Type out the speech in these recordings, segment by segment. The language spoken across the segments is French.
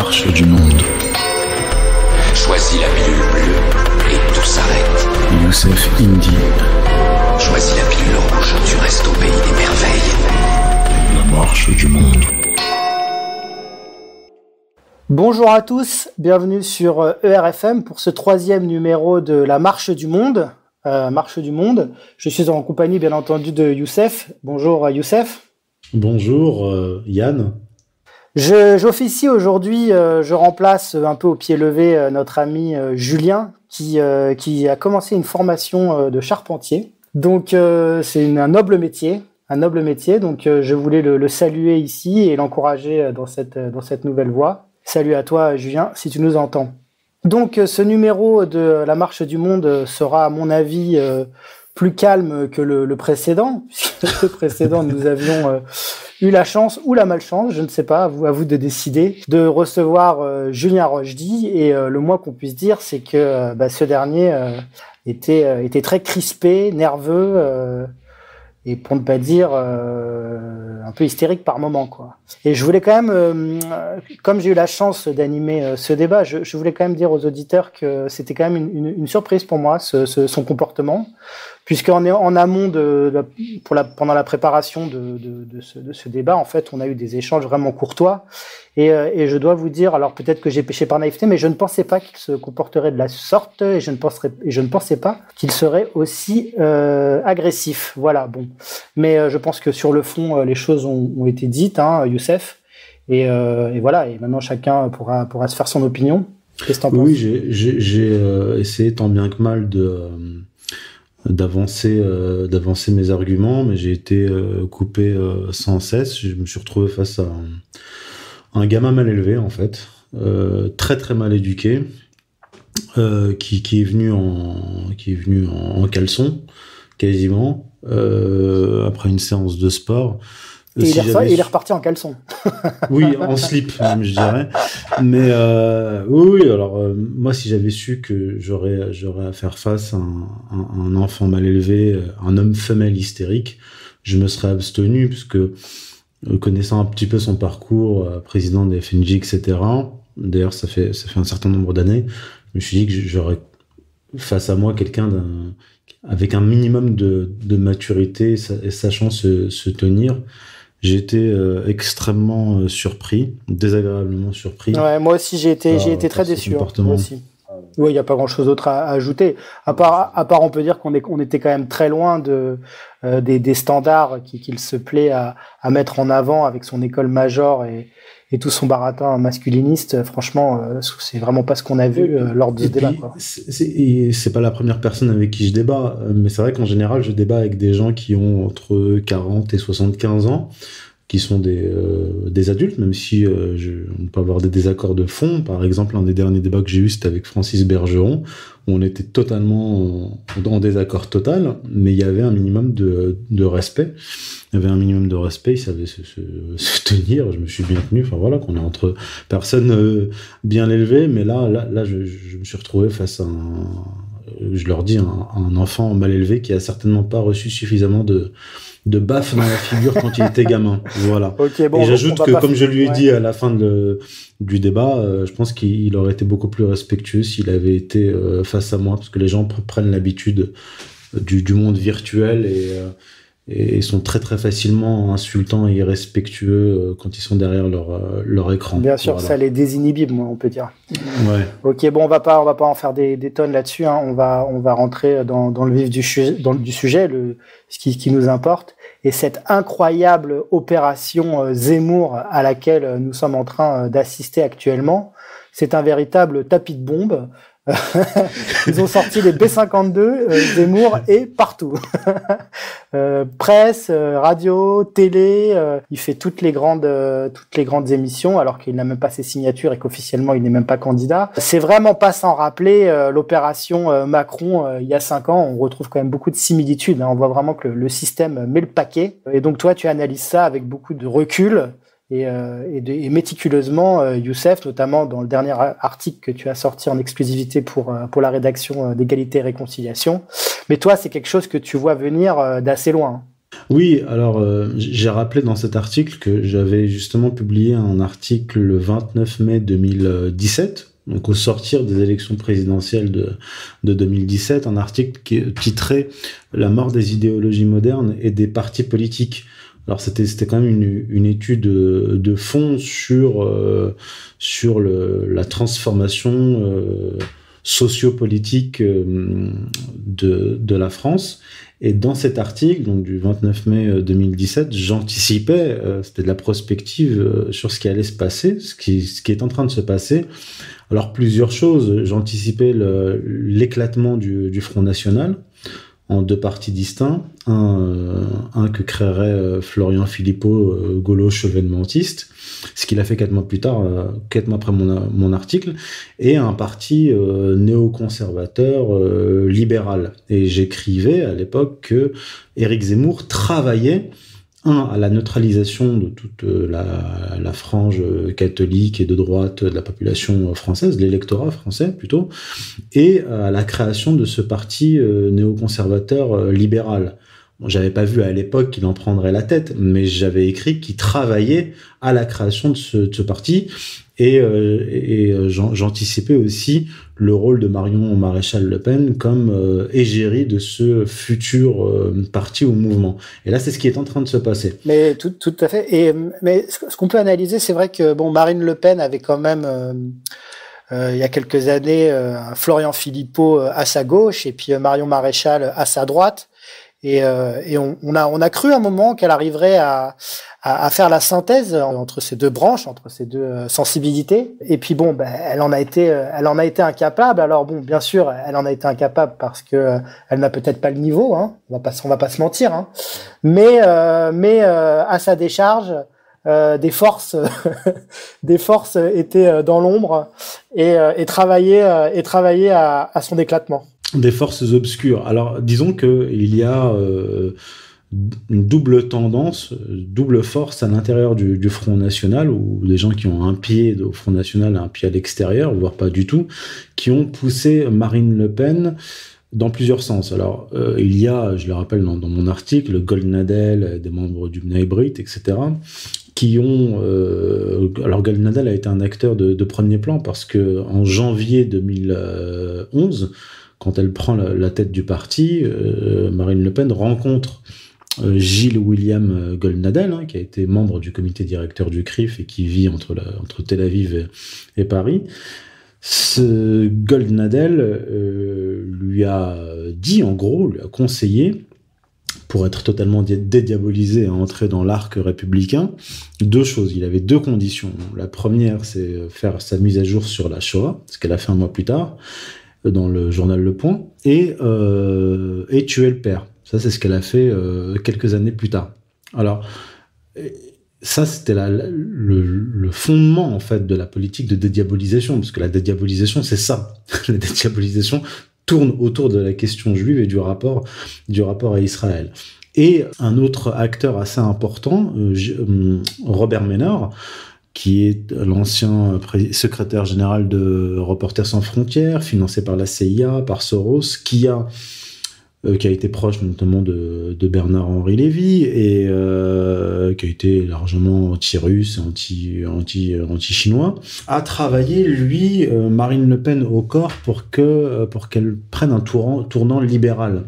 marche du monde. Choisis la pilule bleue et tout s'arrête. Youssef Indy. Choisis la pilule rouge, tu restes au pays des merveilles. La marche du monde. Bonjour à tous, bienvenue sur ERFM pour ce 3e numéro de la Marche du Monde. Je suis en compagnie bien entendu de Youssef. Bonjour Youssef. Bonjour Yann. J'officie aujourd'hui, je remplace un peu au pied levé notre ami Julien qui a commencé une formation de charpentier. Donc c'est un noble métier. Donc je voulais le saluer ici et l'encourager dans cette nouvelle voie. Salut à toi Julien, si tu nous entends. Donc ce numéro de la Marche du Monde sera à mon avis plus calme que le précédent, puisque le précédent nous avions eu la chance ou la malchance, je ne sais pas, à vous de décider, de recevoir Julien Rochdy, et le moins qu'on puisse dire c'est que ce dernier était très crispé, nerveux, et pour ne pas dire un peu hystérique par moment, quoi. Et je voulais quand même, comme j'ai eu la chance d'animer ce débat, je voulais quand même dire aux auditeurs que c'était quand même une surprise pour moi, son comportement, puisqu'en amont pendant la préparation de ce débat, en fait, on a eu des échanges vraiment courtois. Et je dois vous dire, alors peut-être que j'ai péché par naïveté, mais je ne pensais pas qu'il se comporterait de la sorte, et je ne pensais pas qu'il serait aussi agressif. Voilà, bon. Mais je pense que sur le fond, les choses ont été dites, hein, Youssef. Et voilà, et maintenant chacun pourra se faire son opinion. Qu'est-ce que t'en penses ? Oui, j'ai essayé tant bien que mal d'avancer mes arguments, mais j'ai été coupé sans cesse. Je me suis retrouvé face à un gamin mal élevé, en fait, très très mal éduqué, qui est venu en caleçon, quasiment, après une séance de sport. Et il est reparti en caleçon. Oui, en slip, même, je dirais. Mais oui, alors moi, si j'avais su que j'aurais à faire face à un enfant mal élevé, un homme femelle hystérique, je me serais abstenu, puisque connaissant un petit peu son parcours, président des FNJ, etc. D'ailleurs, ça fait un certain nombre d'années. Je me suis dit que j'aurais face à moi quelqu'un avec un minimum de maturité et sachant se tenir. J'ai été extrêmement surpris, désagréablement surpris. Ouais, moi aussi j'ai été très déçu. Moi aussi. Oui, il n'y a pas grand-chose d'autre à ajouter. À part, on peut dire qu'on était quand même très loin des standards qu'il se plaît à mettre en avant avec son école major et tout son baratin masculiniste. Franchement, c'est vraiment pas ce qu'on a vu lors de ce débat, quoi. C'est pas la première personne avec qui je débat, mais c'est vrai qu'en général, je débat avec des gens qui ont entre 40 et 75 ans, qui sont des adultes, même si on peut avoir des désaccords de fond. Par exemple, un des derniers débats que j'ai eu, c'était avec Francis Bergeron, où on était totalement en désaccord total, mais il y avait un minimum de respect. Il y avait un minimum de respect, il savait se tenir, je me suis bien tenu, enfin voilà, qu'on est entre personnes bien élevées, mais là je me suis retrouvé face à je leur dis, un enfant mal élevé qui a certainement pas reçu suffisamment de baffes dans la figure quand il était gamin. Voilà. Okay, bon, et j'ajoute que, comme je lui ai dit à la fin du débat, je pense qu'il aurait été beaucoup plus respectueux s'il avait été face à moi, parce que les gens prennent l'habitude du monde virtuel et sont très très facilement insultants et irrespectueux quand ils sont derrière leur écran. Bien sûr, voilà. Ça les désinhibe, on peut dire. Ouais. Ok, bon, on va pas en faire des tonnes là-dessus, hein. On va rentrer dans le vif du sujet, ce qui nous importe, et cette incroyable opération Zemmour à laquelle nous sommes en train d'assister actuellement. C'est un véritable tapis de bombe. Ils ont sorti les B-52, Zemmour et partout. Presse, radio, télé, il fait toutes les grandes émissions alors qu'il n'a même pas ses signatures et qu'officiellement il n'est même pas candidat. C'est vraiment pas sans rappeler l'opération Macron il y a 5 ans. On retrouve quand même beaucoup de similitudes, hein. On voit vraiment que le système met le paquet. Et donc toi, tu analyses ça avec beaucoup de recul. Et méticuleusement, Youssef, notamment dans le dernier article que tu as sorti en exclusivité pour la rédaction d'Égalité et Réconciliation. Mais toi, c'est quelque chose que tu vois venir d'assez loin. Oui, alors j'ai rappelé dans cet article que j'avais justement publié un article le 29 mai 2017, donc au sortir des élections présidentielles de 2017, un article qui est titré «La mort des idéologies modernes et des partis politiques». Alors c'était quand même une étude de fond sur la transformation sociopolitique de la France. Et dans cet article, donc du 29 mai 2017, j'anticipais, c'était de la prospective sur ce qui allait se passer, ce qui est en train de se passer. Alors plusieurs choses, j'anticipais l'éclatement du Front National en deux partis distincts, un que créerait Florian Philippot, gaulo-chevènementiste, ce qu'il a fait 4 mois plus tard, 4 mois après mon article, et un parti néoconservateur libéral. Et j'écrivais à l'époque que Éric Zemmour travaillait à la neutralisation de toute la frange catholique et de droite de la population française, de l'électorat français plutôt, et à la création de ce parti néoconservateur libéral. Bon, j'avais pas vu à l'époque qu'il en prendrait la tête, mais j'avais écrit qu'il travaillait à la création de ce parti, et j'anticipais aussi le rôle de Marion Maréchal Le Pen comme égérie de ce futur parti ou mouvement. Et là, c'est ce qui est en train de se passer. Mais tout à fait. Mais ce qu'on peut analyser, c'est vrai que Marine Le Pen avait quand même il y a quelques années Florian Philippot à sa gauche et puis Marion Maréchal à sa droite. Et on a cru un moment qu'elle arriverait à faire la synthèse entre ces deux branches, entre ces deux sensibilités. Et puis elle en a été incapable. Alors bien sûr, elle en a été incapable parce que elle n'a peut-être pas le niveau, hein. On va pas se mentir, hein. Mais à sa décharge, des forces étaient dans l'ombre et travaillaient à son éclatement. Des forces obscures. Alors, disons que il y a une double tendance, double force à l'intérieur du Front National, ou des gens qui ont un pied au Front National et un pied à l'extérieur, voire pas du tout, qui ont poussé Marine Le Pen dans plusieurs sens. Alors, il y a, je le rappelle dans mon article, Goldnadel, des membres du B'nai B'rith, etc., qui ont... alors, Goldnadel a été un acteur de premier plan parce que en janvier 2011, quand elle prend la tête du parti, Marine Le Pen rencontre Gilles William Goldnadel, hein, qui a été membre du comité directeur du CRIF et qui vit entre Tel Aviv et Paris. Ce Goldnadel lui a dit, en gros, lui a conseillé, pour être totalement dédiabolisé et entrer dans l'arc républicain, deux choses. Il avait deux conditions. La première, c'est faire sa mise à jour sur la Shoah, ce qu'elle a fait un mois plus tard, dans le journal Le Point, et tuer le père. Ça, c'est ce qu'elle a fait quelques années plus tard. Alors, ça, c'était le fondement, en fait, de la politique de dédiabolisation, parce que la dédiabolisation, c'est ça. La dédiabolisation tourne autour de la question juive et du rapport à Israël. Et un autre acteur assez important, Robert Ménard, qui est l'ancien secrétaire général de Reporters sans frontières, financé par la CIA, par Soros, qui a été proche notamment de Bernard-Henri Lévy et qui a été largement anti-russe, anti-chinois, a travaillé, lui, Marine Le Pen au corps pour qu'elle prenne un tournant libéral.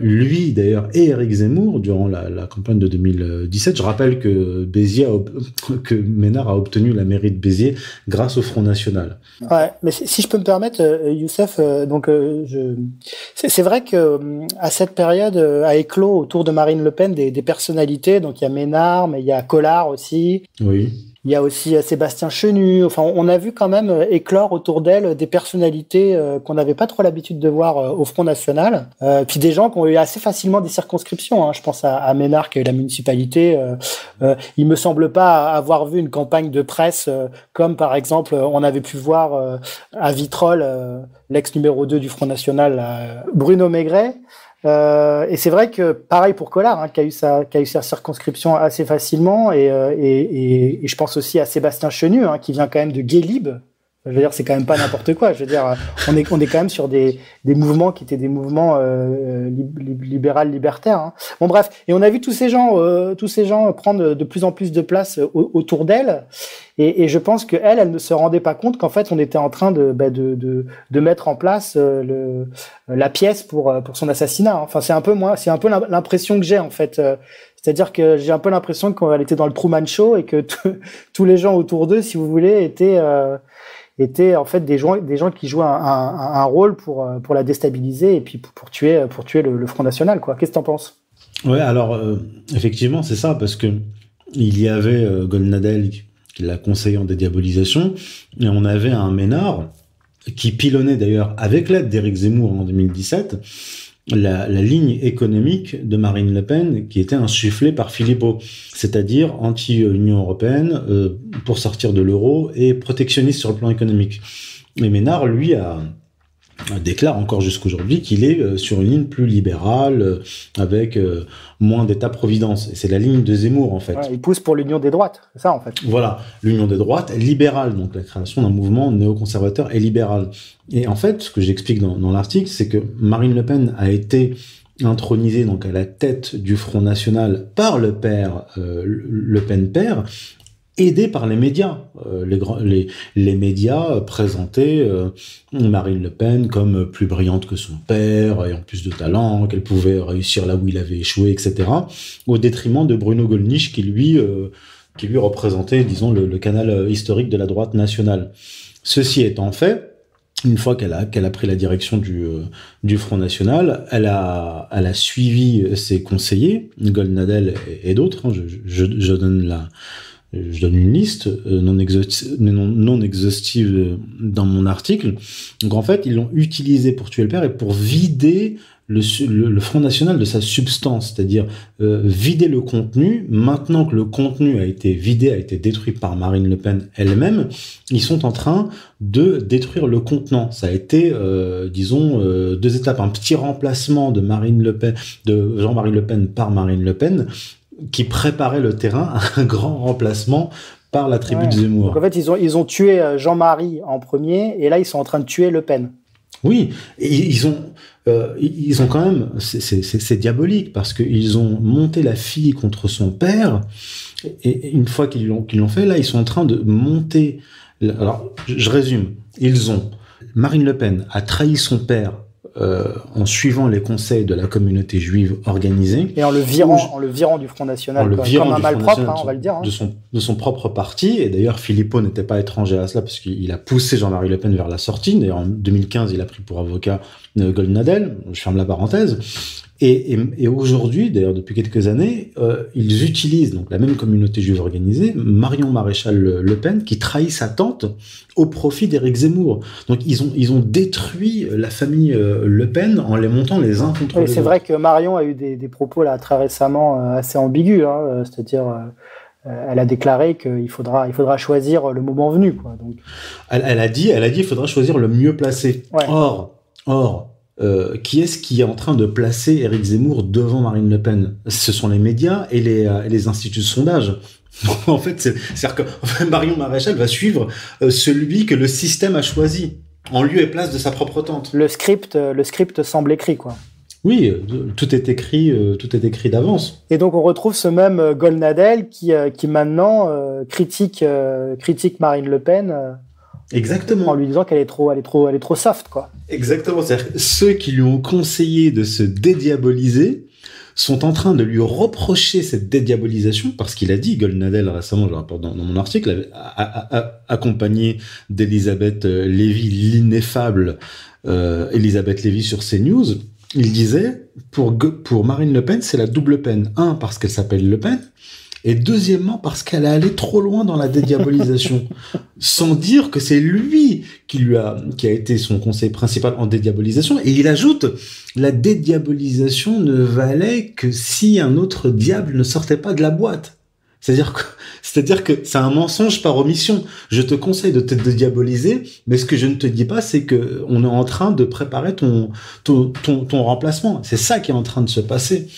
Lui, d'ailleurs, et Éric Zemmour, durant la campagne de 2017, je rappelle que Ménard a obtenu la mairie de Béziers grâce au Front National. Ouais, mais si je peux me permettre, Youssef, c'est vrai que à cette période a éclos autour de Marine Le Pen des personnalités. Donc il y a Ménard, mais il y a Collard aussi. Oui. Il y a aussi Sébastien Chenu. Enfin, on a vu quand même éclore autour d'elle des personnalités qu'on n'avait pas trop l'habitude de voir au Front National. Puis des gens qui ont eu assez facilement des circonscriptions. Hein. Je pense à Ménard qui a eu la municipalité. Il me semble pas avoir vu une campagne de presse comme par exemple on avait pu voir à Vitrolles, l'ex numéro 2 du Front National, Bruno Maigret. Et c'est vrai que pareil pour Collard, hein, qui a eu sa circonscription assez facilement, et je pense aussi à Sébastien Chenu, hein, qui vient quand même de Guélib, Je veux dire, c'est quand même pas n'importe quoi. Je veux dire, on est quand même sur des mouvements qui étaient des mouvements libertaires. Hein. Bon bref, et on a vu tous ces gens prendre de plus en plus de place autour d'elle. Et je pense que elle ne se rendait pas compte qu'en fait on était en train de mettre en place la pièce pour son assassinat. Enfin, c'est un peu l'impression que j'ai en fait. C'est-à-dire que j'ai un peu l'impression qu'elle était dans le Truman Show et que tous les gens autour d'eux, si vous voulez, étaient en fait des gens qui jouaient un rôle pour la déstabiliser et puis pour tuer le Front National, quoi. Qu'est-ce que t'en penses? Ouais, alors effectivement c'est ça, parce que il y avait Golnadel qui l'a conseillé en dédiabolisation, et on avait un Ménard qui pilonnait d'ailleurs avec l'aide d'Éric Zemmour en 2017 la ligne économique de Marine Le Pen qui était insufflée par Philippot, c'est-à-dire anti-Union européenne pour sortir de l'euro et protectionniste sur le plan économique. Mais Ménard, lui, déclare encore jusqu'aujourd'hui qu'il est sur une ligne plus libérale, avec moins d'État-providence. Et c'est la ligne de Zemmour, en fait. Ouais, il pousse pour l'union des droites, c'est ça, en fait. Voilà, l'union des droites libérale, donc la création d'un mouvement néoconservateur et libéral. Et en fait, ce que j'explique dans l'article, c'est que Marine Le Pen a été intronisée donc à la tête du Front National par le père, Le Pen père, aidé par les médias. Les médias présentaient Marine Le Pen comme plus brillante que son père, ayant plus de talent, qu'elle pouvait réussir là où il avait échoué, etc. Au détriment de Bruno Gollnisch qui lui représentait, disons, le canal historique de la droite nationale. Ceci étant fait, une fois qu'elle a pris la direction du Front National, elle a suivi ses conseillers, Golnadel et d'autres. Hein, je donne une liste non exhaustive dans mon article. Donc en fait, ils l'ont utilisé pour tuer le père et pour vider le Front National de sa substance, c'est-à-dire vider le contenu. Maintenant que le contenu a été vidé, a été détruit par Marine Le Pen elle-même, ils sont en train de détruire le contenant. Ça a été, deux étapes. Un petit remplacement de Jean-Marie Le Pen par Marine Le Pen, qui préparait le terrain à un grand remplacement par la tribu de Zemmour. Donc en fait, ils ont tué Jean-Marie en premier, et là, ils sont en train de tuer Le Pen. Oui, et ils ont quand même, c'est diabolique, parce qu'ils ont monté la fille contre son père, et une fois qu'ils l'ont fait, là, ils sont en train de monter. Alors, je résume. Marine Le Pen a trahi son père en suivant les conseils de la communauté juive organisée. Et en le virant du Front National, comme un malpropre, on va le dire. Hein. De son propre parti. Et d'ailleurs, Philippot n'était pas étranger à cela, parce qu'il a poussé Jean-Marie Le Pen vers la sortie. D'ailleurs, en 2015, il a pris pour avocat Golnadel. Je ferme la parenthèse. Et aujourd'hui, d'ailleurs depuis quelques années, ils utilisent donc la même communauté juive organisée, Marion Maréchal Le Pen, qui trahit sa tante au profit d'Éric Zemmour. Donc ils ont détruit la famille Le Pen en les montant les uns contre les autres. C'est vrai que Marion a eu des propos là très récemment assez ambigus, hein, c'est-à-dire elle a déclaré qu'il faudra choisir le moment venu, quoi. Donc elle a dit il faudra choisir le mieux placé. Ouais. Or qui est-ce qui est en train de placer Éric Zemmour devant Marine Le Pen? Ce sont les médias et les instituts de sondage. En fait, c'est-à-dire que Marion Maréchal va suivre celui que le système a choisi, en lieu et place de sa propre tante. Le script semble écrit, quoi. Oui, tout est écrit d'avance. Et donc on retrouve ce même Golnadel qui maintenant critique Marine Le Pen. Exactement. En lui disant qu'elle est trop soft, quoi. Exactement. C'est-à-dire que ceux qui lui ont conseillé de se dédiaboliser sont en train de lui reprocher cette dédiabolisation, parce qu'il a dit, Golnadel récemment, je le rapporte dans mon article, accompagné d'Elisabeth Lévy, l'ineffable Elisabeth Lévy sur CNews, il disait, pour Marine Le Pen, c'est la double peine. Un, parce qu'elle s'appelle Le Pen, et deuxièmement, parce qu'elle est allée trop loin dans la dédiabolisation. Sans dire que c'est lui qui a été son conseil principal en dédiabolisation. Et il ajoute, la dédiabolisation ne valait que si un autre diable ne sortait pas de la boîte. C'est-à-dire que c'est un mensonge par omission. Je te conseille de te dédiaboliser, mais ce que je ne te dis pas, c'est que on est en train de préparer ton remplacement. C'est ça qui est en train de se passer.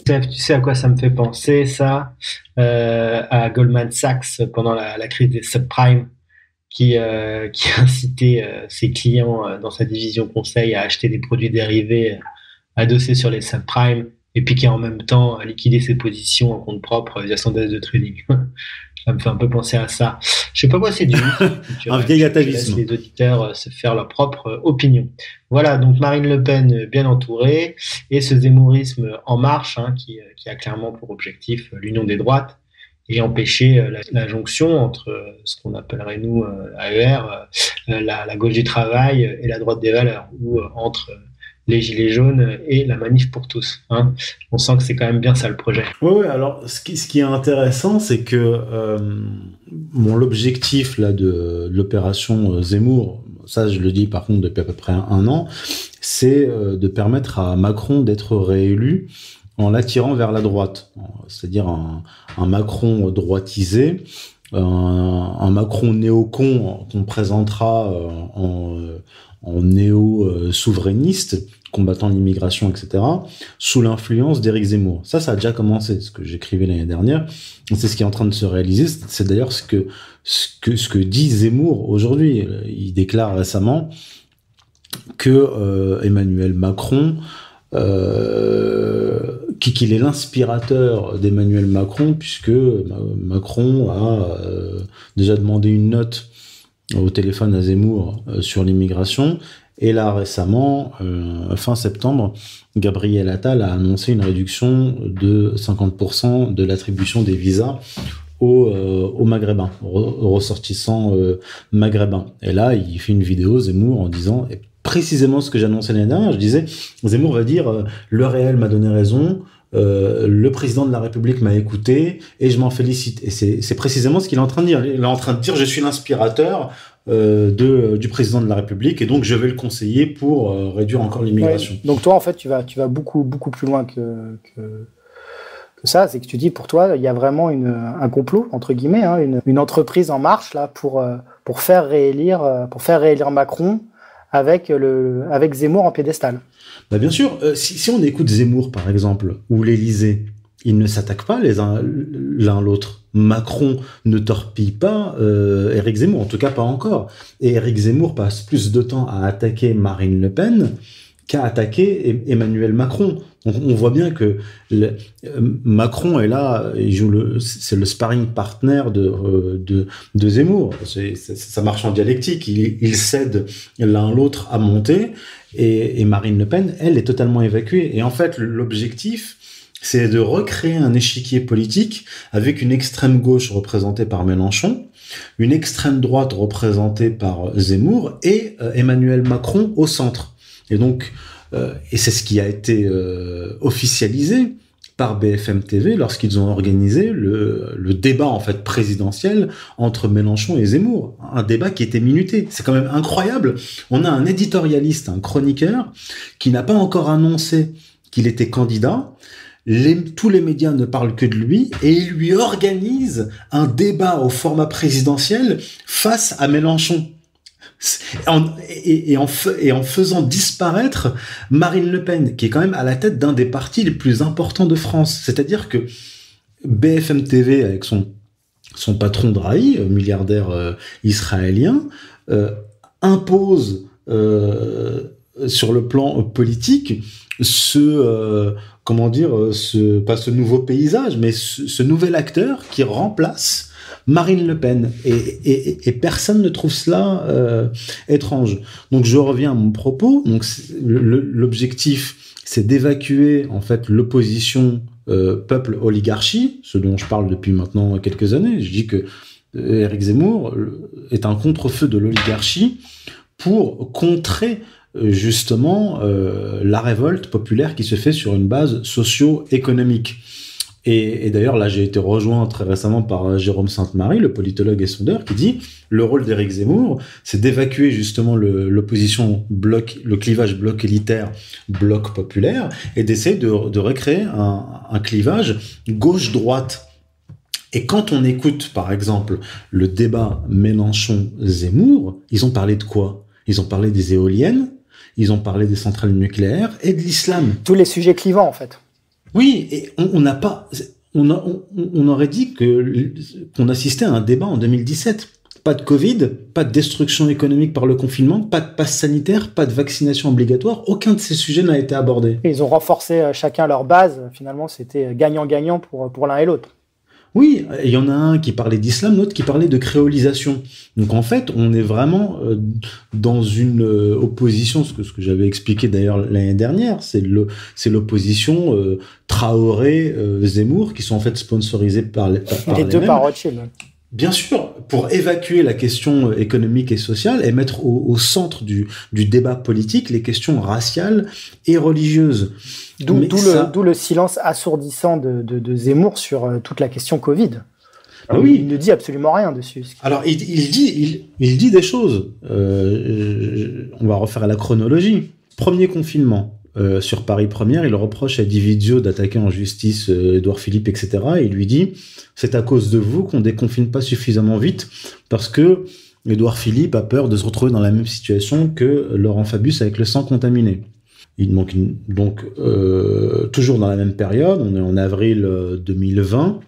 Tu sais à quoi ça me fait penser, ça, à Goldman Sachs pendant la crise des subprimes, qui incitait ses clients dans sa division conseil à acheter des produits dérivés adossés sur les subprimes, et puis qui en même temps a liquidé ses positions en compte propre via son desk de trading. Ça me fait un peu penser à ça. Je sais pas quoi c'est du un vieil atavisme. Je laisse les auditeurs se faire leur propre opinion. Voilà, donc Marine Le Pen bien entourée, et ce zemmourisme en marche, qui a clairement pour objectif l'union des droites et empêcher la jonction entre ce qu'on appellerait nous AER, la gauche du travail et la droite des valeurs, ou entre les gilets jaunes et la manif pour tous. On sent que c'est quand même bien ça le projet. Oui, alors ce qui est intéressant, c'est que l'objectif là de l'opération Zemmour, ça je le dis par contre depuis à peu près un an, c'est de permettre à Macron d'être réélu en l'attirant vers la droite, c'est-à-dire un Macron droitisé, un Macron néocon qu'on présentera en néo-souverainiste, combattant l'immigration, etc., sous l'influence d'Éric Zemmour. Ça a déjà commencé, ce que j'écrivais l'année dernière. C'est ce qui est en train de se réaliser. C'est d'ailleurs ce que dit Zemmour aujourd'hui. Il déclare récemment que Emmanuel Macron, qu'il est l'inspirateur d'Emmanuel Macron, puisque Macron a déjà demandé une note au téléphone à Zemmour sur l'immigration. Et là, récemment, fin septembre, Gabriel Attal a annoncé une réduction de 50% de l'attribution des visas aux Maghrébins, aux ressortissants maghrébins. Et là, il fait une vidéo, Zemmour, en disant précisément ce que j'annonçais l'année dernière. Je disais, Zemmour va dire le réel m'a donné raison, le président de la République m'a écouté et je m'en félicite. Et c'est précisément ce qu'il est en train de dire. Il est en train de dire je suis l'inspirateur du président de la République et donc je vais le conseiller pour réduire encore l'immigration. Ouais. Donc toi en fait tu vas beaucoup plus loin que ça, c'est que tu dis pour toi il y a vraiment un complot entre guillemets, une entreprise en marche là pour faire réélire Macron avec Zemmour en piédestal. Bah bien sûr, si on écoute Zemmour par exemple ou l'Élysée, ils ne s'attaquent pas l'un l'autre. Macron ne torpille pas Éric Zemmour, en tout cas pas encore. Et Éric Zemmour passe plus de temps à attaquer Marine Le Pen qu'à attaquer Emmanuel Macron. Donc on voit bien que Macron est là, c'est le sparring partner de Zemmour. Ça marche en dialectique. Il cède l'un l'autre à monter, et Marine Le Pen, elle, est totalement évacuée. Et en fait, l'objectif, c'est de recréer un échiquier politique avec une extrême gauche représentée par Mélenchon, une extrême droite représentée par Zemmour et Emmanuel Macron au centre. Et donc, et c'est ce qui a été officialisé par BFM TV lorsqu'ils ont organisé le débat en fait présidentiel entre Mélenchon et Zemmour, un débat qui était minuté. C'est quand même incroyable. On a un éditorialiste, un chroniqueur qui n'a pas encore annoncé qu'il était candidat. Tous les médias ne parlent que de lui et il lui organise un débat au format présidentiel face à Mélenchon. Et en faisant disparaître Marine Le Pen, qui est quand même à la tête d'un des partis les plus importants de France. C'est-à-dire que BFM TV, avec son patron Drahi, milliardaire israélien, impose sur le plan politique pas ce nouveau paysage, mais ce nouvel acteur qui remplace Marine Le Pen, et personne ne trouve cela étrange. Donc je reviens à mon propos. Donc l'objectif, c'est d'évacuer en fait l'opposition peuple-oligarchie, ce dont je parle depuis maintenant quelques années. Je dis que Éric Zemmour est un contre-feu de l'oligarchie pour contrer justement la révolte populaire qui se fait sur une base socio-économique. Et d'ailleurs, là, j'ai été rejoint très récemment par Jérôme Sainte-Marie, le politologue et sondeur, qui dit le rôle d'Éric Zemmour, c'est d'évacuer justement l'opposition bloc, le clivage bloc élitaire, bloc populaire, et d'essayer de recréer un clivage gauche-droite. Et quand on écoute, par exemple, le débat Mélenchon-Zemmour, ils ont parlé de quoi? Ils ont parlé des éoliennes, ils ont parlé des centrales nucléaires et de l'islam. Tous les sujets clivants, en fait. Oui, et on aurait dit qu'on assistait à un débat en 2017. Pas de Covid, pas de destruction économique par le confinement, pas de passe sanitaire, pas de vaccination obligatoire. Aucun de ces sujets n'a été abordé. Et ils ont renforcé chacun leur base. Finalement, c'était gagnant-gagnant pour l'un et l'autre. Oui, il y en a un qui parlait d'islam, l'autre qui parlait de créolisation. Donc en fait, on est vraiment dans une opposition, ce que j'avais expliqué d'ailleurs l'année dernière, c'est l'opposition Traoré-Zemmour, qui sont en fait sponsorisés par les deux par Rothschild. Bien sûr, pour évacuer la question économique et sociale et mettre au centre du débat politique les questions raciales et religieuses. D'où le silence assourdissant de Zemmour sur toute la question Covid. Oui. Il ne dit absolument rien dessus. Alors, il dit des choses. On va refaire la chronologie. Premier confinement. Sur Paris Première, il reproche à Divizio d'attaquer en justice Édouard Philippe, etc. Et il lui dit « C'est à cause de vous qu'on déconfine pas suffisamment vite parce que Édouard Philippe a peur de se retrouver dans la même situation que Laurent Fabius avec le sang contaminé. » Donc, toujours dans la même période, on est en avril 2020.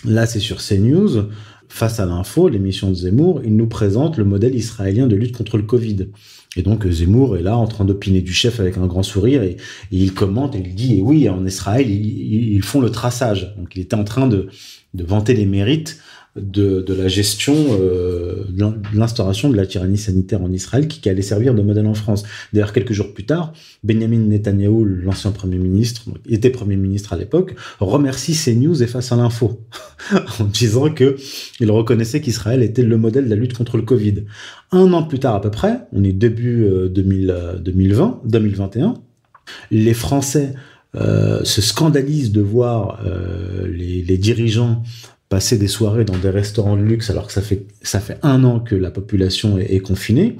Là, c'est sur CNews. Face à l'info, l'émission de Zemmour, il nous présente le modèle israélien de lutte contre le Covid. Et donc Zemmour est là en train d'opiner du chef avec un grand sourire et il commente et il dit oui, en Israël ils font le traçage. Donc il était en train de vanter les mérites de la gestion de l'instauration de la tyrannie sanitaire en Israël qui allait servir de modèle en France. D'ailleurs, quelques jours plus tard, Benjamin Netanyahou, l'ancien Premier ministre, il était Premier ministre à l'époque, remercie CNews et Face à l'info en disant que il reconnaissait qu'Israël était le modèle de la lutte contre le Covid. Un an plus tard à peu près, on est début 2021, les Français se scandalisent de voir les dirigeants passer des soirées dans des restaurants de luxe alors que ça fait 1 an que la population est confinée.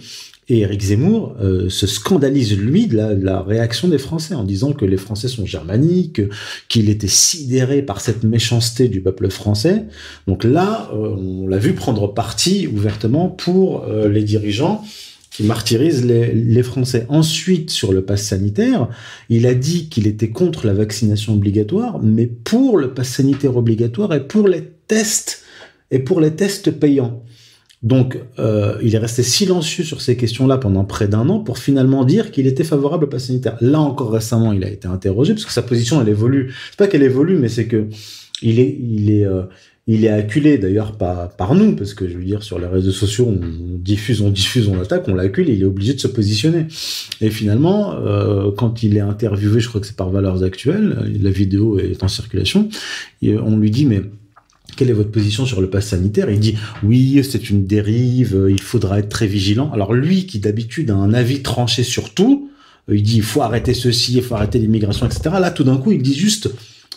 Et Éric Zemmour se scandalise, lui, de la réaction des Français en disant que les Français sont germaniques, qu'il était sidéré par cette méchanceté du peuple français. Donc là, on l'a vu prendre parti ouvertement pour les dirigeants qui martyrise les Français. Ensuite, sur le pass sanitaire, il a dit qu'il était contre la vaccination obligatoire, mais pour le pass sanitaire obligatoire et pour les tests payants. Donc, il est resté silencieux sur ces questions-là pendant près d'1 an pour finalement dire qu'il était favorable au pass sanitaire. Là encore récemment, il a été interrogé parce que sa position, elle évolue. C'est pas qu'elle évolue, mais c'est que il est acculé d'ailleurs par nous, parce que je veux dire, sur les réseaux sociaux, on diffuse, on attaque, on l'accule et il est obligé de se positionner. Et finalement, quand il est interviewé, je crois que c'est par Valeurs Actuelles, la vidéo est en circulation, on lui dit, mais quelle est votre position sur le pass sanitaire? Il dit, oui, c'est une dérive, il faudra être très vigilant. Alors lui, qui d'habitude a un avis tranché sur tout, il dit, il faut arrêter ceci, il faut arrêter l'immigration, etc. Là, tout d'un coup, il dit juste,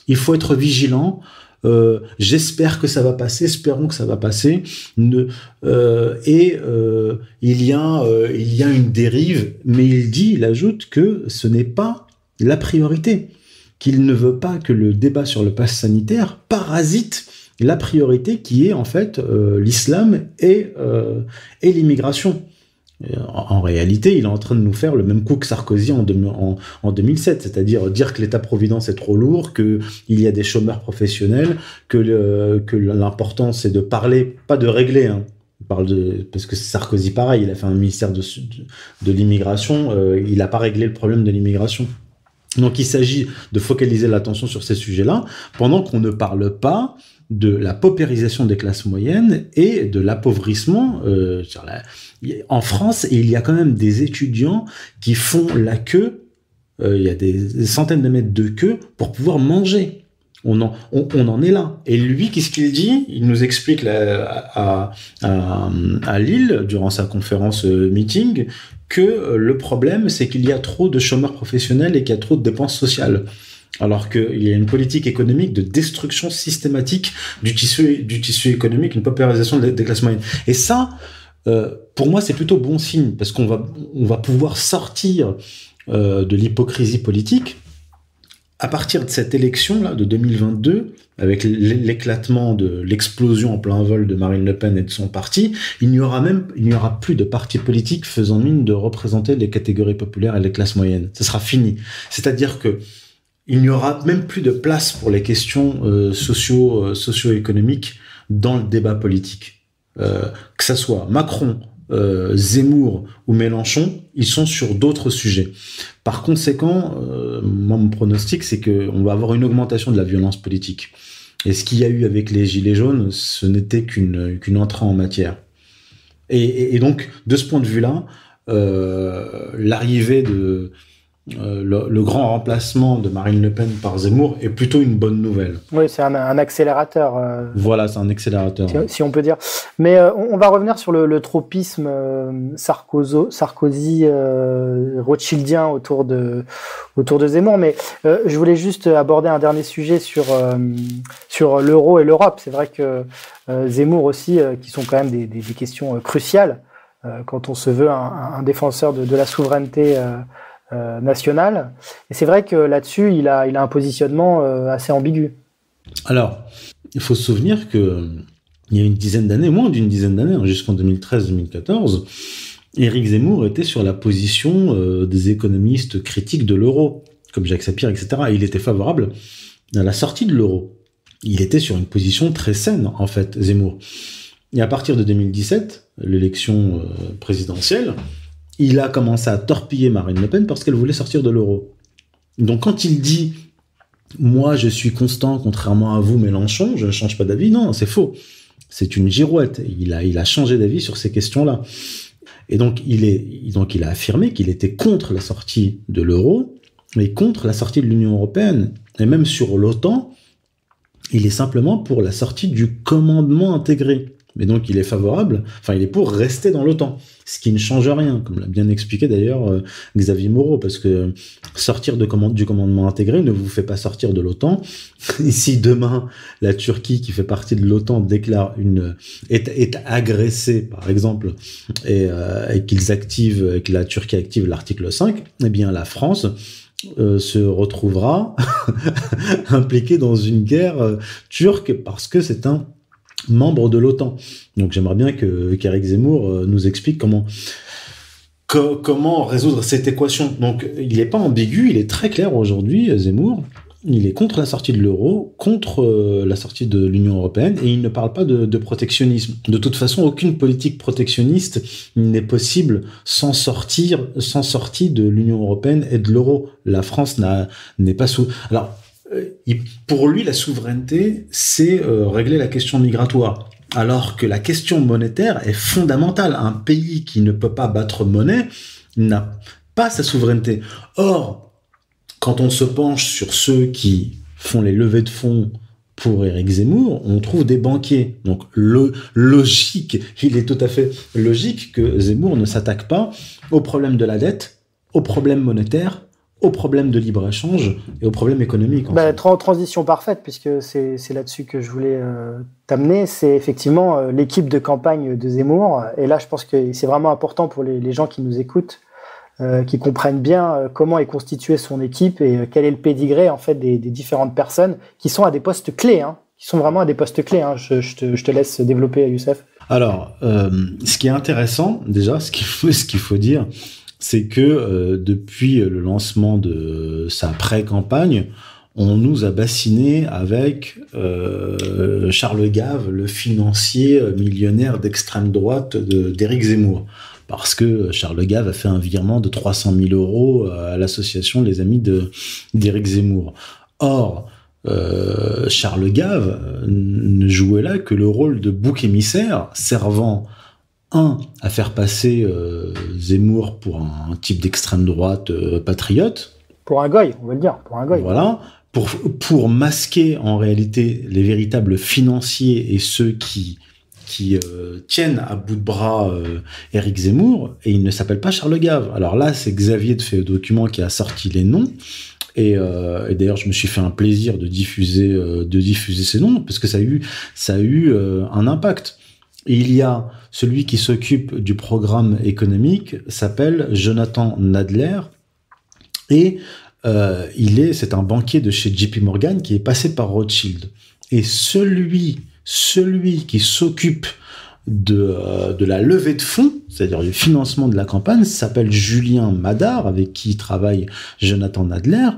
il faut être vigilant, j'espère que ça va passer, espérons que ça va passer. Il y a une dérive, mais il ajoute que ce n'est pas la priorité, qu'il ne veut pas que le débat sur le pass sanitaire parasite la priorité qui est en fait l'islam et l'immigration. En réalité, il est en train de nous faire le même coup que Sarkozy en 2007, c'est-à-dire dire que l'État-providence est trop lourd, qu'il y a des chômeurs professionnels, que l'important c'est de parler, pas de régler, hein. Parce que Sarkozy, pareil, il a fait un ministère de l'immigration, il n'a pas réglé le problème de l'immigration. Donc il s'agit de focaliser l'attention sur ces sujets-là, pendant qu'on ne parle pas de la paupérisation des classes moyennes et de l'appauvrissement. En France, il y a quand même des étudiants qui font la queue, il y a des centaines de mètres de queue pour pouvoir manger. On en est là. Et lui, qu'est-ce qu'il dit? Il nous explique à Lille, durant sa conférence meeting, que le problème, c'est qu'il y a trop de chômeurs professionnels et qu'il y a trop de dépenses sociales. Alors qu'il y a une politique économique de destruction systématique du tissu économique, une paupérisation des classes moyennes. Et ça, pour moi, c'est plutôt bon signe, parce qu'on va pouvoir sortir de l'hypocrisie politique à partir de cette élection-là de 2022, avec l'éclatement de l'explosion en plein vol de Marine Le Pen et de son parti, il n'y aura plus de parti politique faisant mine de représenter les catégories populaires et les classes moyennes. Ce sera fini. C'est-à-dire que il n'y aura même plus de place pour les questions socio-économiques dans le débat politique. que ça soit Macron, Zemmour ou Mélenchon, ils sont sur d'autres sujets. Par conséquent, moi, mon pronostic, c'est qu'on va avoir une augmentation de la violence politique. Et ce qu'il y a eu avec les Gilets jaunes, ce n'était qu'une entrée en matière. Et donc, de ce point de vue-là, l'arrivée de le grand remplacement de Marine Le Pen par Zemmour est plutôt une bonne nouvelle. Oui, c'est un accélérateur. Voilà, c'est un accélérateur. Si on peut dire. Mais on va revenir sur le tropisme Sarkozy rothschildien autour de Zemmour. Mais je voulais juste aborder un dernier sujet sur l'euro et l'Europe. C'est vrai que Zemmour aussi, qui sont quand même des questions cruciales quand on se veut un défenseur de la souveraineté nationale. Et c'est vrai que là-dessus, il a un positionnement assez ambigu. Alors, il faut se souvenir que il y a une dizaine d'années, moins d'une dizaine d'années, jusqu'en 2013-2014, Éric Zemmour était sur la position des économistes critiques de l'euro, comme Jacques Sapir, etc. Et il était favorable à la sortie de l'euro. Il était sur une position très saine, en fait, Zemmour. Et à partir de 2017, l'élection présidentielle, il a commencé à torpiller Marine Le Pen parce qu'elle voulait sortir de l'euro. Donc quand il dit « Moi, je suis constant, contrairement à vous, Mélenchon, je ne change pas d'avis », non, c'est faux. C'est une girouette. Il a changé d'avis sur ces questions-là. Et donc il a affirmé qu'il était contre la sortie de l'euro, mais contre la sortie de l'Union européenne. Et même sur l'OTAN, il est simplement pour la sortie du commandement intégré. Mais donc il est favorable, il est pour rester dans l'OTAN, ce qui ne change rien, comme l'a bien expliqué d'ailleurs Xavier Moreau, parce que sortir du commandement intégré ne vous fait pas sortir de l'OTAN. Et si demain la Turquie, qui fait partie de l'OTAN, est agressée, par exemple, et que la Turquie active l'article 5, eh bien la France se retrouvera impliquée dans une guerre turque parce que c'est un membre de l'OTAN. Donc j'aimerais bien qu'Éric Zemmour nous explique comment résoudre cette équation. Donc il n'est pas ambigu, il est très clair aujourd'hui, Zemmour. Il est contre la sortie de l'euro, contre la sortie de l'Union européenne, et il ne parle pas de protectionnisme. De toute façon, aucune politique protectionniste n'est possible sans sortie de l'Union européenne et de l'euro. La France n'est pas sous... Alors, pour lui, la souveraineté, c'est régler la question migratoire. Alors que la question monétaire est fondamentale. Un pays qui ne peut pas battre monnaie n'a pas sa souveraineté. Or, quand on se penche sur ceux qui font les levées de fonds pour Éric Zemmour, on trouve des banquiers. Donc, il est tout à fait logique que Zemmour ne s'attaque pas au problème de la dette, au problème monétaire, au problème de libre-échange et au problème économique. Transition parfaite, puisque c'est là-dessus que je voulais t'amener. C'est effectivement l'équipe de campagne de Zemmour. Et là, je pense que c'est vraiment important pour les gens qui nous écoutent, qui comprennent bien comment est constituée son équipe et quel est le pédigré en fait des différentes personnes qui sont à des postes clés, qui sont vraiment à des postes clés. Je te laisse développer, Youssef. Alors, ce qui est intéressant, déjà, ce qu'il faut dire, c'est que depuis le lancement de sa pré-campagne, on nous a bassiné avec Charles Gave, le financier millionnaire d'extrême droite d'Éric Zemmour. Parce que Charles Gave a fait un virement de 300 000 € à l'association Les Amis d'Éric Zemmour. Or, Charles Gave ne jouait là que le rôle de bouc émissaire, servant à faire passer Zemmour pour un type d'extrême droite patriote. Pour un goy, on va le dire, pour un goy. Voilà, pour masquer en réalité les véritables financiers et ceux qui tiennent à bout de bras Éric Zemmour, et il ne s'appelle pas Charles Gave. Alors là, c'est Xavier de Fait Document qui a sorti les noms, et d'ailleurs, je me suis fait un plaisir de diffuser ces noms, parce que ça a eu un impact. Et il y a celui qui s'occupe du programme économique, s'appelle Jonathan Nadler, et c'est un banquier de chez JP Morgan qui est passé par Rothschild. Et celui qui s'occupe de la levée de fonds, c'est-à-dire du financement de la campagne, s'appelle Julien Madar, avec qui travaille Jonathan Nadler.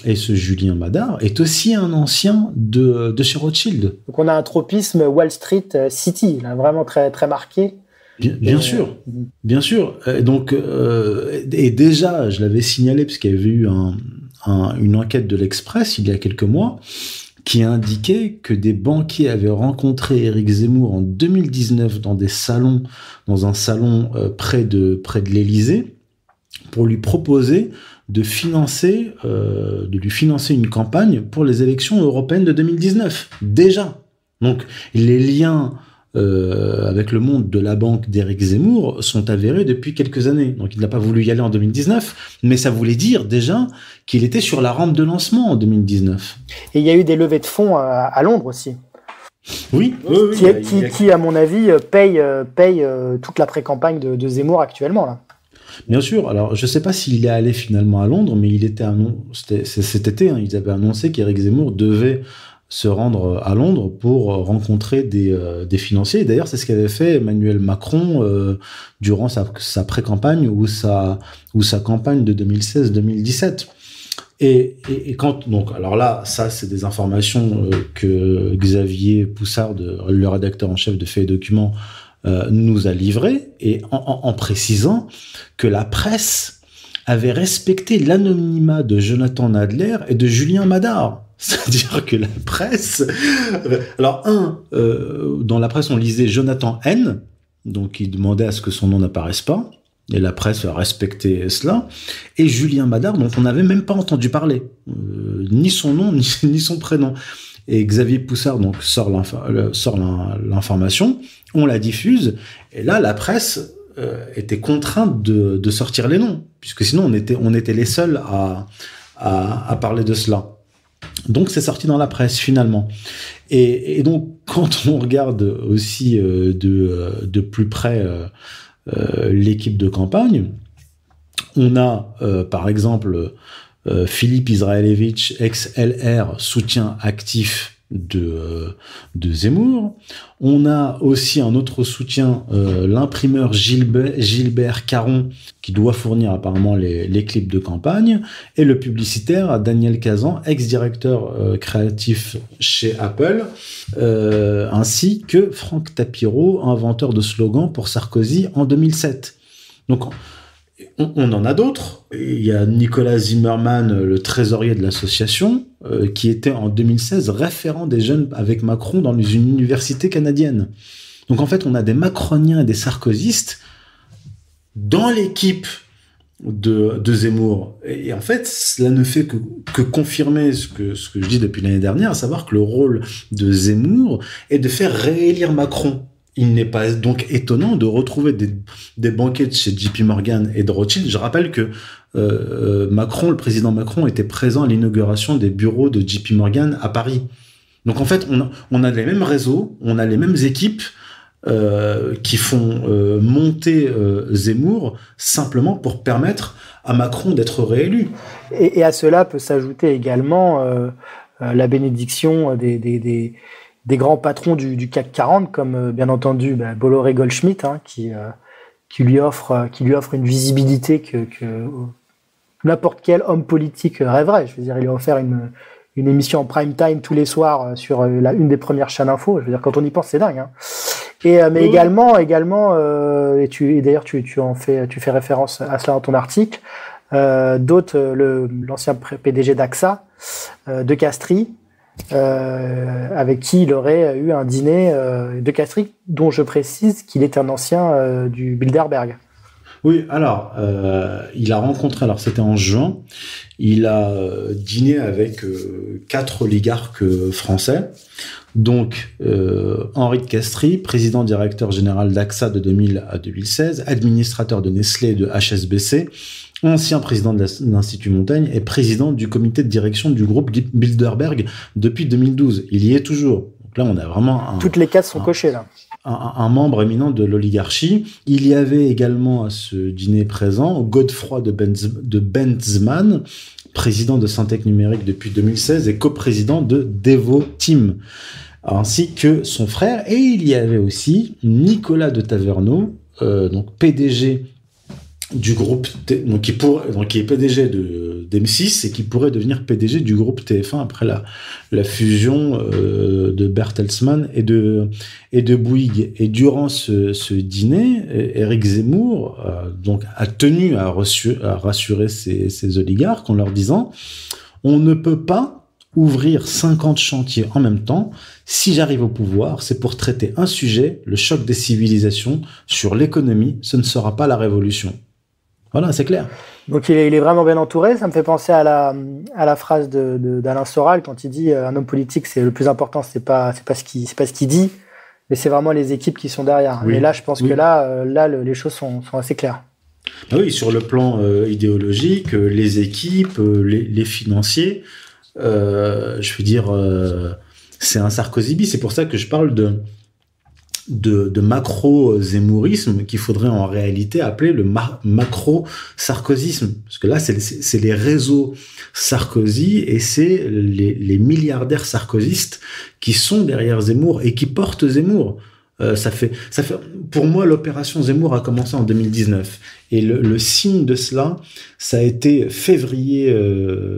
Et ce Julien Madar est aussi un ancien de chez Rothschild. Donc on a un tropisme Wall Street City, là, vraiment très, très marqué. Bien sûr, bien sûr. Et déjà, je l'avais signalé parce qu'il y avait eu une enquête de l'Express il y a quelques mois qui indiquait que des banquiers avaient rencontré Éric Zemmour en 2019 dans un salon près de l'Élysée, pour lui proposer de lui financer une campagne pour les élections européennes de 2019. Déjà. Donc, les liens avec le monde de la banque d'Éric Zemmour sont avérés depuis quelques années. Donc il n'a pas voulu y aller en 2019, mais ça voulait dire déjà qu'il était sur la rampe de lancement en 2019. Et il y a eu des levées de fonds à Londres aussi. Oui. Qui, à mon avis, paye toute la pré-campagne de Zemmour actuellement, là. Bien sûr. Alors, je ne sais pas s'il est allé finalement à Londres, mais c'était cet été, ils avaient annoncé qu'Éric Zemmour devait se rendre à Londres pour rencontrer des financiers. Et d'ailleurs, c'est ce qu'avait fait Emmanuel Macron durant sa pré-campagne ou sa campagne de 2016-2017. Et quand, donc, alors là, ça, c'est des informations que Xavier Poussard, le rédacteur en chef de Faits et Documents, nous a livrées, et en précisant que la presse avait respecté l'anonymat de Jonathan Nadler et de Julien Madar. C'est-à-dire que la presse... Alors, dans la presse, on lisait Jonathan N, donc il demandait à ce que son nom n'apparaisse pas, et la presse a respecté cela, et Julien Madar, dont on n'avait même pas entendu parler, ni son nom, ni son prénom. Et Xavier Poussard donc, sort l'information, on la diffuse, et là, la presse était contrainte de sortir les noms, puisque sinon on était les seuls à parler de cela. Donc c'est sorti dans la presse finalement. Et donc quand on regarde aussi de plus près l'équipe de campagne, on a par exemple Philippe Israelevich, ex-LR, soutien actif de Zemmour. On a aussi un autre soutien, l'imprimeur Gilbert Caron, qui doit fournir apparemment les clips de campagne, et le publicitaire Daniel Cazan, ex-directeur créatif chez Apple, ainsi que Franck Tapiro, inventeur de slogans pour Sarkozy en 2007. Donc on en a d'autres. Il y a Nicolas Zimmermann, le trésorier de l'association, qui était en 2016 référent des jeunes avec Macron dans une université canadienne. Donc en fait, on a des macroniens et des sarkozystes dans l'équipe de Zemmour. Et en fait, cela ne fait que confirmer ce que je dis depuis l'année dernière, à savoir que le rôle de Zemmour est de faire réélire Macron. Il n'est pas donc étonnant de retrouver des banquiers de chez JP Morgan et de Rothschild. Je rappelle que le président Macron était présent à l'inauguration des bureaux de JP Morgan à Paris. Donc en fait, on a les mêmes réseaux, on a les mêmes équipes qui font monter Zemmour simplement pour permettre à Macron d'être réélu. Et à cela peut s'ajouter également la bénédiction des grands patrons du CAC 40, comme bien entendu Bolloré Goldschmidt, qui lui offre une visibilité que n'importe quel homme politique rêverait. Je veux dire, il lui a offert une émission en prime time tous les soirs sur une des premières chaînes info. Je veux dire, quand on y pense, c'est dingue. Hein. Mais également, et d'ailleurs tu fais référence à cela dans ton article. L'ancien PDG d'AXA, De Castries, avec qui il aurait eu un dîner de Castries, dont je précise qu'il est un ancien du Bilderberg. Oui, alors, il a rencontré, alors c'était en juin, il a dîné avec 4 oligarques français, donc Henri de Castries, président directeur général d'AXA de 2000 à 2016, administrateur de Nestlé et de HSBC, ancien président de l'Institut Montaigne et président du comité de direction du groupe Bilderberg depuis 2012. Il y est toujours. Donc là, on a vraiment toutes les cases sont cochées là. Un membre éminent de l'oligarchie. Il y avait également à ce dîner présent Godefroy de Benzmann, président de Syntec Numérique depuis 2016 et coprésident de Devo Team. ainsi que son frère. Et il y avait aussi Nicolas de Taverneau, donc PDG du groupe, donc qui est PDG d'M6 et qui pourrait devenir PDG du groupe TF1 après la fusion de Bertelsmann et de Bouygues. Et durant ce dîner, Éric Zemmour donc a tenu à rassurer ces oligarques en leur disant « On ne peut pas ouvrir 50 chantiers en même temps. Si j'arrive au pouvoir, c'est pour traiter un sujet, le choc des civilisations, sur l'économie. Ce ne sera pas la révolution. » Voilà, c'est clair. Donc il est vraiment bien entouré. Ça me fait penser à la phrase d'Alain Soral quand il dit un homme politique, c'est le plus important, c'est pas ce qu'il dit, mais c'est vraiment les équipes qui sont derrière. Oui. Et là, je pense que là les choses sont assez claires. Ah oui, sur le plan idéologique, les équipes, les financiers, je veux dire, c'est un Sarkozy bis. C'est pour ça que je parle de macro-zémourisme qu'il faudrait en réalité appeler le macro-sarkozisme. Parce que là, c'est les réseaux Sarkozy et c'est les milliardaires sarkozystes qui sont derrière Zemmour et qui portent Zemmour. Ça fait, pour moi, l'opération Zemmour a commencé en 2019. Et le signe de cela, ça a été février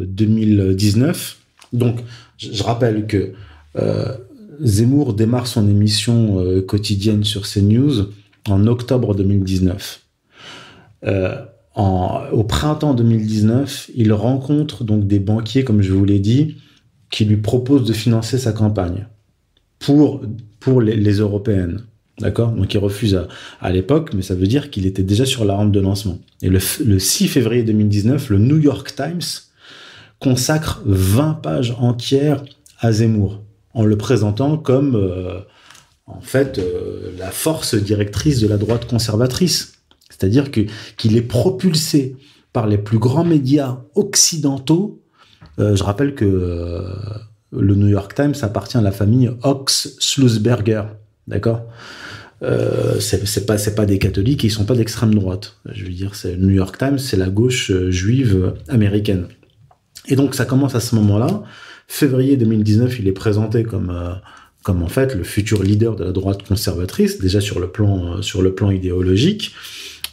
2019. Donc, je rappelle que Zemmour démarre son émission quotidienne sur CNews en octobre 2019. Au printemps 2019, il rencontre donc des banquiers, comme je vous l'ai dit, qui lui proposent de financer sa campagne pour les européennes. D'accord ? Donc il refuse à l'époque, mais ça veut dire qu'il était déjà sur la rampe de lancement. Et le 6 février 2019, le New York Times consacre 20 pages entières à Zemmour, en le présentant comme la force directrice de la droite conservatrice. C'est-à-dire qu'il est propulsé par les plus grands médias occidentaux. Je rappelle que le New York Times appartient à la famille Ox-Schlussberger, d'accord ? C'est pas des catholiques, ils sont pas d'extrême droite. Je veux dire, le New York Times, c'est la gauche juive américaine. Et donc ça commence à ce moment-là. Février 2019, il est présenté comme en fait le futur leader de la droite conservatrice, déjà sur le plan idéologique.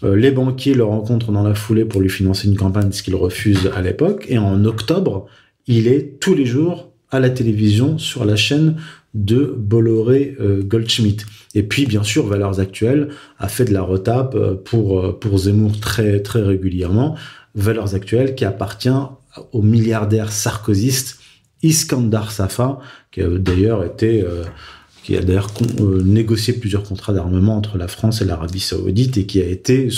Les banquiers le rencontrent dans la foulée pour lui financer une campagne, ce qu'il refuse à l'époque. Et en octobre, il est tous les jours à la télévision sur la chaîne de Bolloré Goldschmidt. Et puis, bien sûr, Valeurs Actuelles a fait de la retape pour Zemmour très, très régulièrement. Valeurs Actuelles qui appartient au milliardaire sarkozyste Iskandar Safa, qui a d'ailleurs négocié plusieurs contrats d'armement entre la France et l'Arabie Saoudite et qui a été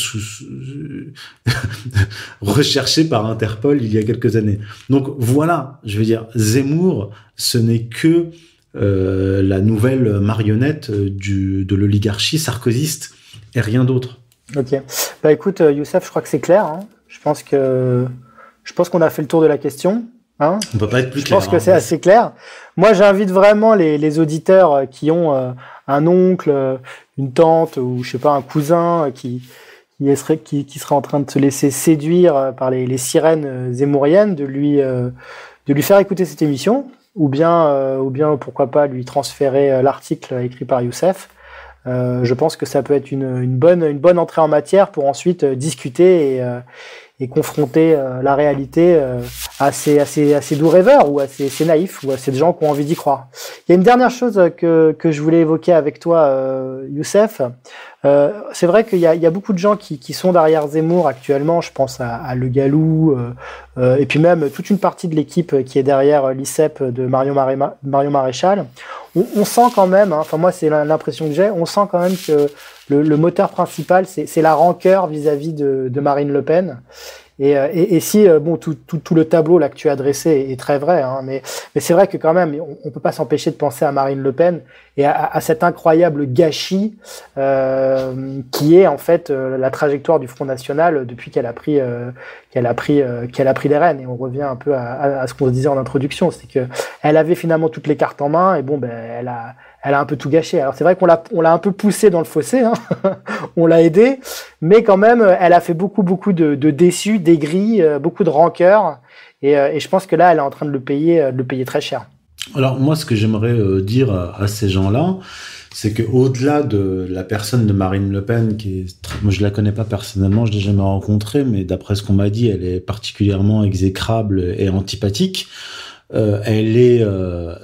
recherché par Interpol il y a quelques années. Donc voilà, je veux dire, Zemmour, ce n'est que la nouvelle marionnette de l'oligarchie sarkozyste et rien d'autre. Ok. Bah écoute, Youssef, je crois que c'est clair. Hein. Je pense qu'on a fait le tour de la question. Hein, on peut pas être plus clair. Je pense que c'est assez clair. Moi, j'invite vraiment les auditeurs qui ont un oncle, une tante ou je sais pas un cousin qui serait en train de se laisser séduire par les sirènes zémouriennes, de lui faire écouter cette émission, ou bien pourquoi pas lui transférer l'article écrit par Youssef. Je pense que ça peut être une bonne entrée en matière pour ensuite discuter et confronter la réalité à ces doux rêveurs ou à ces naïfs ou à ces gens qui ont envie d'y croire. Il y a une dernière chose que je voulais évoquer avec toi, Youssef. C'est vrai qu'il y a beaucoup de gens qui sont derrière Zemmour actuellement. Je pense à Le Gallou et puis même toute une partie de l'équipe qui est derrière l'ICEP de Marion Maréchal. On sent quand même, hein, enfin moi c'est l'impression que j'ai, on sent quand même que le moteur principal c'est la rancœur vis-à-vis de Marine Le Pen. Et si tout le tableau là que tu as dressé est très vrai, hein, mais c'est vrai que quand même on peut pas s'empêcher de penser à Marine Le Pen et à cet incroyable gâchis qui est en fait la trajectoire du Front National depuis qu'elle a pris les rênes. Et on revient un peu à ce qu'on se disait en introduction, c'est que elle avait finalement toutes les cartes en main et elle a un peu tout gâché. Alors c'est vrai qu'on l'a un peu poussée dans le fossé, hein. On l'a aidée, mais quand même elle a fait beaucoup de déçus, d'aigris, beaucoup de rancœur et je pense que là elle est en train de le payer très cher. Alors moi, ce que j'aimerais dire à ces gens-là, c'est que au-delà de la personne de Marine Le Pen, moi je la connais pas personnellement, je l'ai jamais rencontrée, mais d'après ce qu'on m'a dit, elle est particulièrement exécrable et antipathique. Elle est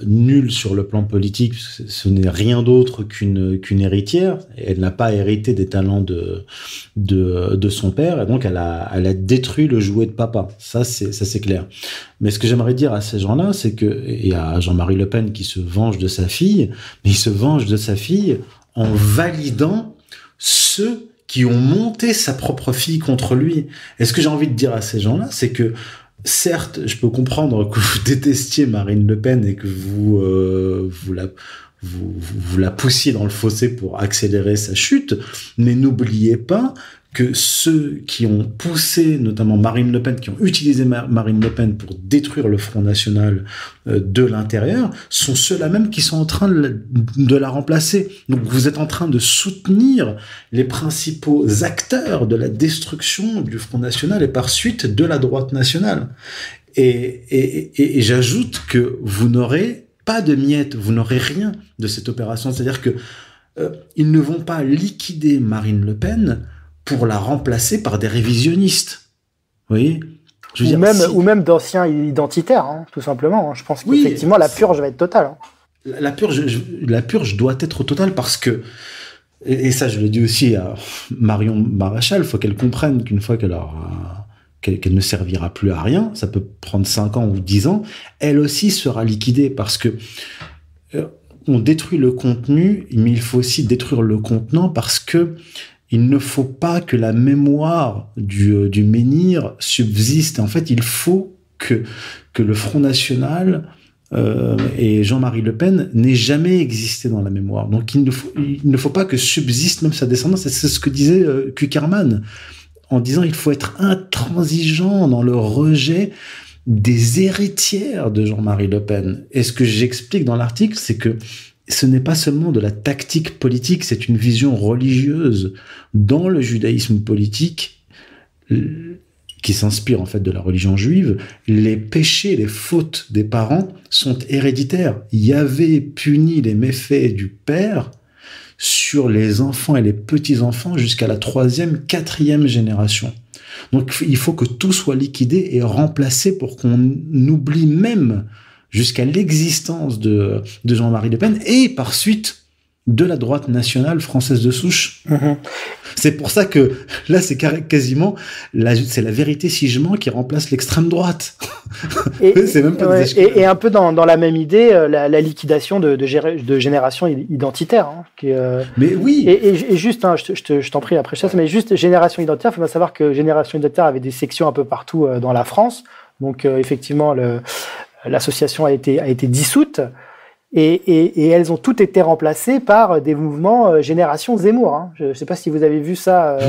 nulle sur le plan politique, ce n'est rien d'autre qu'une héritière. Elle n'a pas hérité des talents de son père, et donc elle a détruit le jouet de papa. Ça c'est clair. Mais ce que j'aimerais dire à ces gens-là, c'est que, et à Jean-Marie Le Pen qui se venge de sa fille, mais il se venge de sa fille en validant ceux qui ont monté sa propre fille contre lui. Et ce que j'ai envie de dire à ces gens-là, c'est que certes, je peux comprendre que vous détestiez Marine Le Pen et que vous la poussiez dans le fossé pour accélérer sa chute, mais n'oubliez pas que ceux qui ont poussé, notamment Marine Le Pen, qui ont utilisé Marine Le Pen pour détruire le Front National de l'intérieur, sont ceux-là même qui sont en train de la remplacer. Donc vous êtes en train de soutenir les principaux acteurs de la destruction du Front National et par suite de la droite nationale. Et j'ajoute que vous n'aurez pas de miettes, vous n'aurez rien de cette opération. C'est-à-dire que ils ne vont pas liquider Marine Le Pen pour la remplacer par des révisionnistes. Vous voyez ? Ou même d'anciens identitaires, hein, tout simplement. Je pense qu'effectivement, la purge va être totale. Hein. La purge doit être totale parce que, et ça je le dis aussi à Marion Maréchal, il faut qu'elle comprenne qu'une fois qu'elle ne servira plus à rien, ça peut prendre 5 ans ou 10 ans, elle aussi sera liquidée parce que on détruit le contenu, mais il faut aussi détruire le contenant parce que il ne faut pas que la mémoire du menhir subsiste. En fait, il faut que le Front National et Jean-Marie Le Pen n'aient jamais existé dans la mémoire. Donc, il ne faut pas que subsiste même sa descendance. C'est ce que disait Kuckerman, en disant il faut être intransigeant dans le rejet des héritières de Jean-Marie Le Pen. Et ce que j'explique dans l'article, c'est que ce n'est pas seulement de la tactique politique, c'est une vision religieuse dans le judaïsme politique qui s'inspire en fait de la religion juive. Les péchés, les fautes des parents sont héréditaires. Yahvé punit les méfaits du père sur les enfants et les petits-enfants jusqu'à la 3e, 4e génération. Donc il faut que tout soit liquidé et remplacé pour qu'on oublie même jusqu'à l'existence de Jean-Marie Le Pen et par suite de la droite nationale française de souche. Mmh. C'est pour ça que là, c'est quasiment c'est la vérité sigement qui remplace l'extrême droite. C'est même pas et un peu dans la même idée, la liquidation de génération identitaire. Hein, mais oui. Et juste, hein, je t'en prie après ça, mais juste génération identitaire, il faut bien savoir que génération identitaire avait des sections un peu partout dans la France. Donc effectivement, l'association a été dissoute et elles ont toutes été remplacées par des mouvements Génération Zemmour. Hein. Je ne sais pas si vous avez vu ça.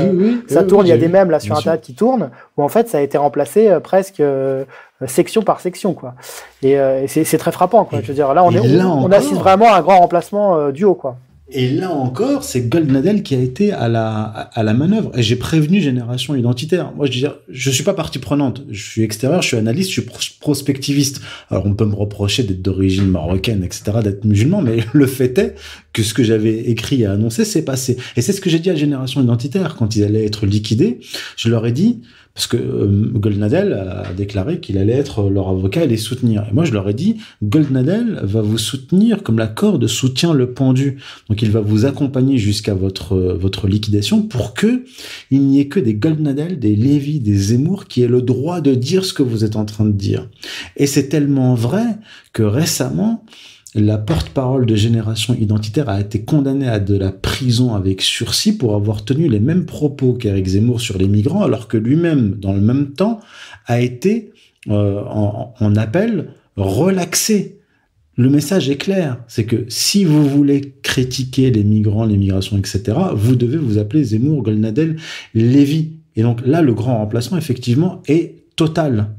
Ça tourne, il y a des mèmes là sur Internet qui tournent où en fait ça a été remplacé presque section par section, quoi. Et c'est très frappant, quoi. Je veux dire, là on assiste vraiment à un grand remplacement du haut, quoi. Et là encore, c'est Goldnadel qui a été à la manœuvre. Et j'ai prévenu Génération Identitaire. Moi, je suis pas partie prenante. Je suis extérieur, je suis analyste, je suis prospectiviste. Alors, on peut me reprocher d'être d'origine marocaine, etc., d'être musulman, mais le fait est que ce que j'avais écrit et annoncé, c'est passé. Et c'est ce que j'ai dit à Génération Identitaire quand ils allaient être liquidés. Je leur ai dit, parce que Goldnadel a déclaré qu'il allait être leur avocat et les soutenir. Et moi, je leur ai dit, Goldnadel va vous soutenir comme la corde soutient le pendu. Donc, il va vous accompagner jusqu'à votre liquidation pour que il n'y ait que des Goldnadel, des Lévy, des Zemmour qui aient le droit de dire ce que vous êtes en train de dire. Et c'est tellement vrai que récemment, la porte-parole de Génération Identitaire a été condamnée à de la prison avec sursis pour avoir tenu les mêmes propos qu'Éric Zemmour sur les migrants, alors que lui-même, dans le même temps, a été en appel relaxé. Le message est clair, c'est que si vous voulez critiquer les migrants, l'immigration, etc., vous devez vous appeler Zemmour, Goldnadel, Lévy. Et donc là, le grand remplacement, effectivement, est total.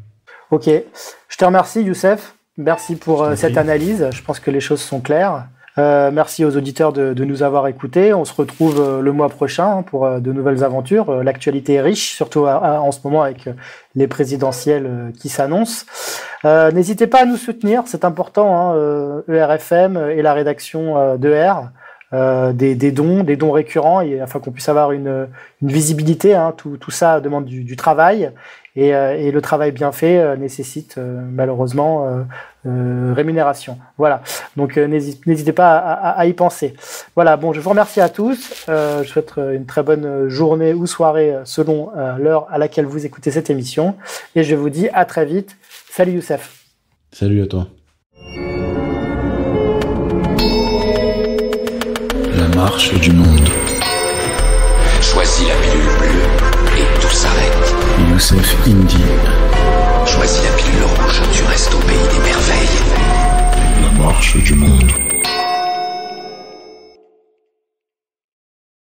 Ok. Je te remercie, Youssef. Merci pour cette analyse. Je pense que les choses sont claires. Merci aux auditeurs de nous avoir écoutés. On se retrouve le mois prochain pour de nouvelles aventures. L'actualité est riche, surtout en ce moment avec les présidentielles qui s'annoncent. N'hésitez pas à nous soutenir, c'est important, ERFM et la rédaction d'ER. Des dons récurrents afin qu'on puisse avoir une visibilité. Tout ça demande du travail et le travail bien fait nécessite malheureusement rémunération. Voilà, donc n'hésitez pas à y penser. Voilà, bon, je vous remercie à tous. Je souhaite une très bonne journée ou soirée selon l'heure à laquelle vous écoutez cette émission et je vous dis à très vite. Salut Youssef. Salut à toi. La marche du monde. Choisis la pilule bleue et tout s'arrête. Youssef Indy. Choisis la pilule rouge, tu restes au pays des merveilles. La marche du monde.